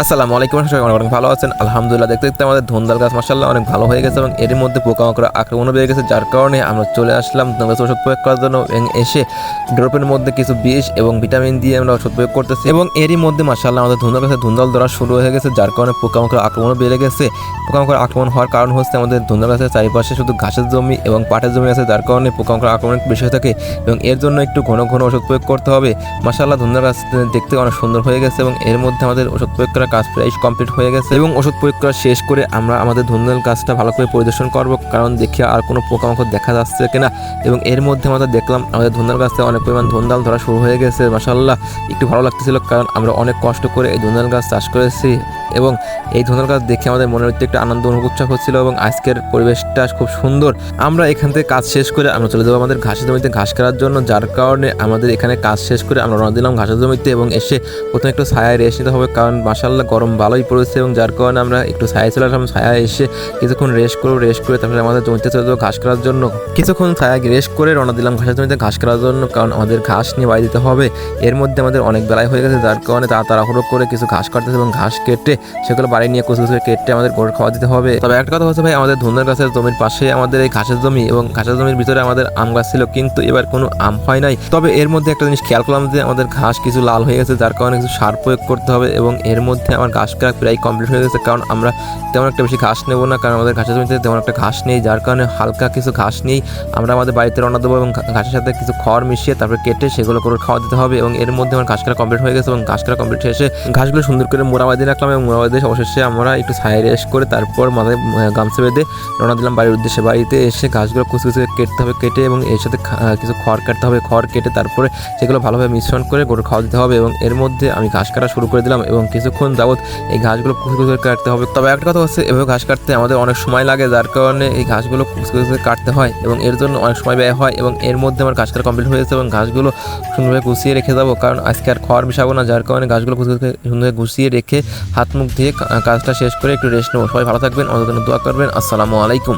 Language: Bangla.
আসসালামু আলাইকুম, সবাই অনেক ভালো আছেন আলহামদুলিল্লাহ। দেখতে দেখতে আমাদের ধুন্দাল গাছ মাশাআল্লাহ অনেক ভালো হয়ে গেছে এবং এর মধ্যে পোকামাকড় আক্রমণও বেড়ে গেছে, যার কারণে আমরা চলে আসলাম ধুন্দাল গাছে ওষুধ প্রয়োগ করার জন্য। এবং এসে ড্রপের মধ্যে কিছু বিষ এবং ভিটামিন দিয়ে আমরা ওষুধ প্রয়োগ করতেছি এবং এরই মধ্যে মাশাআল্লাহ আমাদের ধুন্দাল গাছে ধুন্দাল ধরা শুরু হয়ে গেছে, যার কারণে পোকামাকড় আক্রমণও বেড়ে গেছে। পোকামাকড় আক্রমণ হওয়ার কারণ হচ্ছে আমাদের ধুন্দাল গাছের চারিপাশে শুধু ঘাসের জমি এবং পাটের জমি আছে, যার কারণে পোকামাকড় আক্রমণ বেশি হয়ে থাকে এবং এর জন্য একটু ঘন ঘন ওষুধ প্রয়োগ করতে হবে। মাশাআল্লাহ ধুন্দাল গাছ দেখতে অনেক সুন্দর হয়ে গেছে এবং এর মধ্যে আমাদের ওষুধ প্রয়োগ করার কাজ প্রায় কমপ্লিট হয়ে গেছে এবং ওষুধ প্রয়োগ করা শেষ করে আমরা আমাদের ধুন্দাল গাছটা ভালো করে পরিদর্শন করব, কারণ দেখি আর কোনো পোকামাকড় দেখা যাচ্ছে কিনা। এবং এর মধ্যে আমরা দেখলাম আমাদের ধুন্দাল গাছে অনেক পরিমাণ ধুন্দাল ধরা শুরু হয়ে গেছে। মাশাআল্লাহ একটু ভালো লাগতেছিল, কারণ আমরা অনেক কষ্ট করে এই ধুন্দাল গাছ চাষ করেছি এবং এই ধুন্দাল গাছ দেখে আমাদের মনের মধ্যে একটা আনন্দ উৎসাহ হচ্ছিল এবং আজকের পরিবেশটা খুব সুন্দর। আমরা এখান থেকে কাজ শেষ করে আমরা চলে যাবো আমাদের ঘাসের জমিতে ঘাস কাটার জন্য, যার কারণে আমাদের এখানে কাজ শেষ করে আমরা রওনা দিলাম ঘাসের জমিতে এবং এসে প্রথমে একটু ছায়ায় রেস্ট নিতে হবে, কারণ মাশাআল্লাহ গরম ভালোই পড়েছে এবং যার কারণে আমরা একটু ছায়া চলে আসলাম। ছায়া এসে কিছুক্ষণ রেস্ট করে তারপরে আমাদের জমিতে চলে যাবো ঘাস কাটার জন্য। কিছুক্ষণ ছায়া রেস্ট করে রওনা দিলাম ঘাসের জমিতে ঘাস কাটার জন্য, কারণ আমাদের ঘাস নিয়ে বাড়ি দিতে হবে। এর মধ্যে আমাদের অনেক বেলায় হয়ে গেছে, যার কারণে তাড়াহুড়ো করে কিছু ঘাস কাটতেছে এবং ঘাস কেটে সেগুলো বাড়ি নিয়ে কুচি কুচি কেটে আমাদের গরুর খাওয়া দিতে হবে। তবে একটা কথা হচ্ছে ভাই, আমাদের ধুন্দাল গাছের জমির পাশে আমাদের এই ঘাসের জমি এবং ঘাসের জমির ভিতরে আমাদের আম গাছ ছিল, কিন্তু এবার কোনো আম হয় নাই। তবে এর মধ্যে একটা জিনিস খেয়াল করলাম যে আমাদের ঘাস কিছু লাল হয়ে গেছে, যার কারণে কিছু সার প্রয়োগ করতে হবে এবং এর মধ্যে আমার ঘাস কাটা প্রায় কমপ্লিট হয়ে গেছে, কারণ আমরা তেমন একটা বেশি ঘাস নেবো না, কারণ আমাদের ঘাসের জমিতে তেমন একটা ঘাস নেই, যার কারণে হালকা কিছু ঘাস নিয়েই আমরা আমাদের বাড়িতে রওনা দেবো এবং ঘাসের সাথে কিছু খড় মিশিয়ে তারপরে কেটে সেগুলো করে খাওয়া দিতে হবে। এবং এর মধ্যে আমার ঘাস কাটা কমপ্লিট হয়ে গেছে এবং ঘাস কাটা কমপ্লিট শেষে ঘাসগুলো সুন্দর করে মোড়া বাঁধিয়ে রাখলাম এবং মোড়া বাঁধিয়ে অবশেষে আমরা একটু ছায়া রেস্ট করে তারপর মাথায় গামছা বেঁধে রওনা দিলাম বাড়ির উদ্দেশ্যে। বাড়িতে এসে ঘাসগুলো কুচি কুচি কেটতে হবে, কেটে এবং এর সাথে কিছু খড় কাটতে হবে, খড় কেটে তারপরে সেগুলো ভালোভাবে মিশ্রণ করে গরু খাওয়া দিতে হবে এবং এর মধ্যে আমি ঘাস কাটা শুরু করে দিলাম এবং কিছুক্ষণ যাবত এই ঘাসগুলো কুচি কুচি কাটতে হবে। তবে একটা কথা হচ্ছে, এভাবে ঘাস কাটতে আমাদের অনেক সময় লাগে, যার কারণে এই ঘাসগুলো কুচি কুচি কাটতে হয় এবং এর জন্য অনেক সময় ব্যয় হয়। এবং এর মধ্যে আমার ঘাস কাটা কমপ্লিট হয়েছে এবং ঘাসগুলো সুন্দরভাবে গুছিয়ে রেখে যাবো, কারণ আজকে আর খড় মিশাবো না, যার কারণে ঘাসগুলো কুচি কুচি সুন্দরভাবে গুছিয়ে রেখে হাত মুখ দিয়ে কাজটা শেষ করে একটু রেস্ট নেবো। সবাই ভালো থাকবেন, আমাদের জন্য দোয়া করবেন। আসসালামু আলাইকুম।